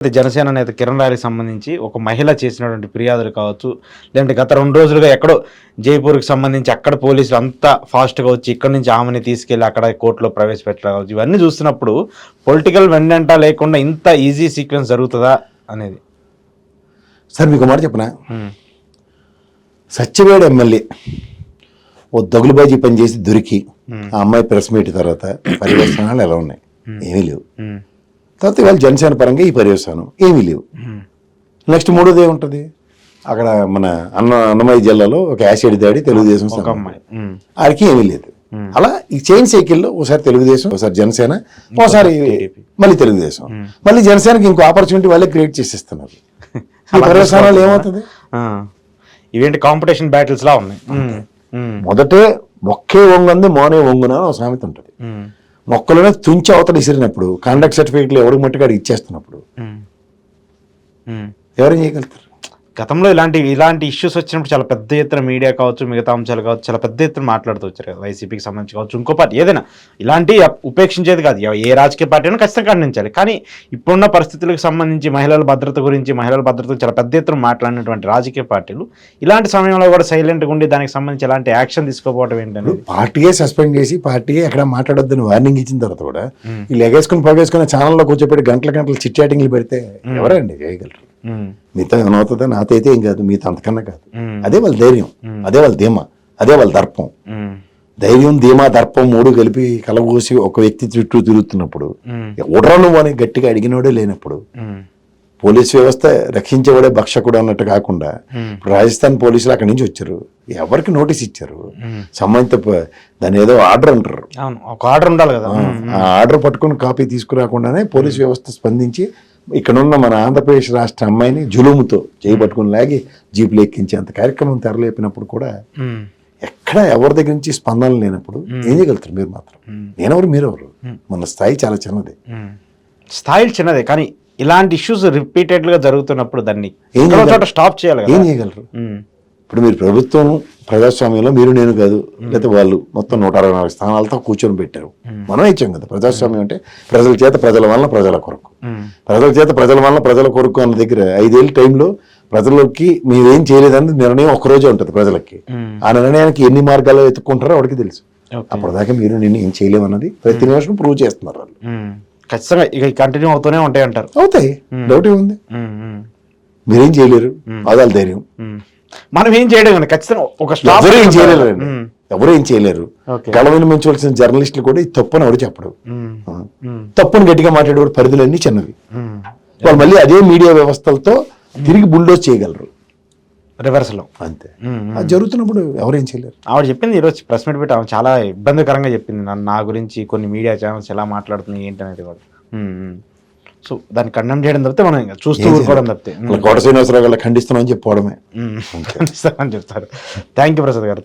జనసేన నేత కిరణ్ రాయకి సంబంధించి ఒక మహిళ చేసినటువంటి ఫిర్యాదులు కావచ్చు, లేదంటే గత 2 రోజులుగా ఎక్కడో జైపూర్కి సంబంధించి అక్కడ పోలీసులు అంతా ఫాస్ట్గా వచ్చి ఇక్కడ నుంచి ఆమెని తీసుకెళ్ళి అక్కడ కోర్టులో ప్రవేశపెట్టడం కావచ్చు, ఇవన్నీ చూస్తున్నప్పుడు పొలిటికల్ వెండంటా లేకుండా ఇంత ఈజీ సీక్వెన్స్ జరుగుతుందా అనేది. సార్ మీకు మాట చెప్పనా, సత్యవేడు ఎమ్మెల్యే ఓ దగులుబాజీ పని చేసి దొరికి ఆ అమ్మాయి ప్రెస్ మీట్ తర్వాత పర్యవసానాలు ఎలా ఉన్నాయి? ఏమీ లేవు. తర్వాత ఇవాళ జనసేన పరంగా ఈ పర్యవసానం ఏమీ లేవు. నెక్స్ట్ మూడోది ఏముంటుంది? అక్కడ మన అన్నమయ్య జిల్లాలో ఒక యాసిడ్ దాడి తెలుగుదేశం ఆడికి ఏమీ లేదు. అలా ఈ చైన్ సైకిల్లో ఒకసారి తెలుగుదేశం, ఒకసారి జనసేన, ఒకసారి మళ్ళీ తెలుగుదేశం, మళ్ళీ జనసేనకి ఇంకో ఆపర్చునిటీ వాళ్ళే క్రియేట్ చేసేస్తున్నారు. ఈ పర్యవసానాలు ఏమవుతుంది? ఇవేంటి కాంపిటీషన్ బ్యాటిల్స్ లా ఉన్నాయి. మొదటే మొక్కే వంగంది మోనే వంగున సామెత ఉంటుంది. మొక్కలనే తుంచి అవతల ఇసిరినప్పుడు కాండక్ట్ సర్టిఫికేట్లు ఎవరికి మట్టుగా ఇచ్చేస్తున్నప్పుడు ఎవరేం చేయగలుగుతారు? గతంలో ఇలాంటి ఇష్యూస్ వచ్చినప్పుడు చాలా పెద్ద ఎత్తున మీడియా కావచ్చు, మిగతా అంశాలు కావచ్చు, చాలా పెద్ద ఎత్తున మాట్లాడుతూ వచ్చారు కదా. వైసీపీకి సంబంధించి కావచ్చు, ఇంకో పార్టీ ఏదైనా ఇలాంటి ఉపేక్షించేది కాదు. ఏ రాజకీయ పార్టీ అయినా ఖచ్చితంగా ఖండించాలి. కానీ ఇప్పుడున్న పరిస్థితులకు సంబంధించి మహిళల భద్రత గురించి చాలా పెద్ద ఎత్తున మాట్లాడినటువంటి రాజకీయ పార్టీలు ఇలాంటి సమయంలో కూడా సైలెంట్గా ఉండి దానికి సంబంధించి ఎలాంటి యాక్షన్ తీసుకోకపోవడం ఏంటంటే, పార్టీయే సస్పెండ్ చేసి పార్టీయే ఎక్కడ మాట్లాడొద్దని వార్నింగ్ ఇచ్చిన తర్వాత కూడా వీళ్ళు ఎగేసుకుని పొగేసుకుని ఛానల్లో కూర్చోబెట్టి గంటలు చిట్చాటింగ్లు పెడితే ఎవరండి చేయగలరు? మీతో ఏమవుతుందో నాతో అయితే ఏం కాదు, మీతో అంతకన్నా కాదు. అదే వాళ్ళ ధైర్యం, అదే వాళ్ళ ధీమా, అదే వాళ్ళ దర్పం. ధైర్యం, ధీమా, దర్పం మూడు కలిపి కలగూసి ఒక వ్యక్తి చుట్టూ తిరుగుతున్నప్పుడు, ఉడ్రా నువ్వు అని గట్టిగా అడిగినోడే లేనప్పుడు, పోలీస్ వ్యవస్థ రక్షించేవాడే భక్షకుడు అన్నట్టు కాకుండా ఇప్పుడు రాజస్థాన్ పోలీసులు అక్కడి నుంచి వచ్చారు, ఎవరికి నోటీస్ ఇచ్చారు, సంబంధిత దాని ఏదో ఆర్డర్ అంటారు, ఒక ఆర్డర్ ఉండాలి కదా, ఆ ఆర్డర్ పట్టుకుని కాపీ తీసుకురాకుండానే పోలీస్ వ్యవస్థ స్పందించి ఇక్కడున్న మన ఆంధ్రప్రదేశ్ రాష్ట్ర అమ్మాయిని జులుముతో చేయబట్టుకుని లాగి జీపులు ఎక్కించేంత కార్యక్రమం తెరలేపినప్పుడు కూడా ఎక్కడ ఎవరి దగ్గర నుంచి స్పందన లేనప్పుడు ఏం చేయగలుగుతారు? మీరు మాత్రం నేనెవరు, మీరెవరు? మన స్థాయి చాలా చిన్నది. స్థాయిలు చిన్నదే, కానీ ఇలాంటి ఇష్యూస్ రిపీటెడ్గా జరుగుతున్నప్పుడు దాన్ని స్టాప్ చేయాలి. ఏం చేయగలరు? ఇప్పుడు మీరు ప్రభుత్వం ప్రజాస్వామ్యంలో మీరు నేను కాదు, లేకపోతే వాళ్ళు మొత్తం 164 స్థానాలతో కూర్చొని పెట్టారు. మనం ఇచ్చాం కదా. ప్రజాస్వామ్యం అంటే ప్రజల చేత ప్రజల వలన ప్రజల కొరకు, ప్రజల చేత ప్రజల వలన ప్రజల కొరకు అన్న దగ్గర 5 ఏళ్ళ టైంలో ప్రజలకి మీరేం చేయలేదని నిర్ణయం ఒక్కరోజే ఉంటుంది ప్రజలకి. ఆ నిర్ణయానికి ఎన్ని మార్గాలు ఎత్తుక్కుంటారో వాడికి తెలుసు. అప్పటిదాకా మీరు నేను ఏం చేయలేమన్నది ప్రతి నిమిషం ప్రూవ్ చేస్తున్నారు వాళ్ళు. ఖచ్చితంగా ఇక కంటిన్యూ అవుతూనే ఉంటాయి అంటారు. అవుతాయి, డౌట్ ఏముంది? మీరేం చేయలేరు, అదాల ధైర్యం. మనం ఏం చేయడం ఖచ్చితంగా ఒక ఎవరు ఏం చేయలేరు, ఎవరు ఏం చేయలేరు. గడవని మంచవలసిన జర్నలిస్టులు కూడా ఈ తప్పని ఎవరు చెప్పడు. తప్పుని గట్టిగా మాట్లాడేవాడు పరిధులన్నీ చిన్నవి. వాళ్ళు మళ్ళీ అదే మీడియా వ్యవస్థలతో తిరిగి బుల్డోజ్ చేయగలరు రివర్స్ లో. అంతే. అది జరుగుతున్నప్పుడు ఎవరేం చేయలేరు. ఆవిడ చెప్పింది ఈరోజు ప్రెస్ మీట్ పెట్టి, ఆమె చాలా ఇబ్బందికరంగా చెప్పింది నా గురించి కొన్ని మీడియా ఛానల్స్ ఎలా మాట్లాడుతున్నాయి ఏంటి అనేది కూడా. సో దాన్ని ఖండన చేయడం తప్పితే మనం ఇంకా చూస్తూ ఊరుకోవడం తప్పితే కోట శ్రీనివాసరావు గారు ఖండిస్తున్నామని చెప్పుకోవడమే. ఖండిస్తామని చెప్తారు. థ్యాంక్ యూ ప్రసాద్ గారు.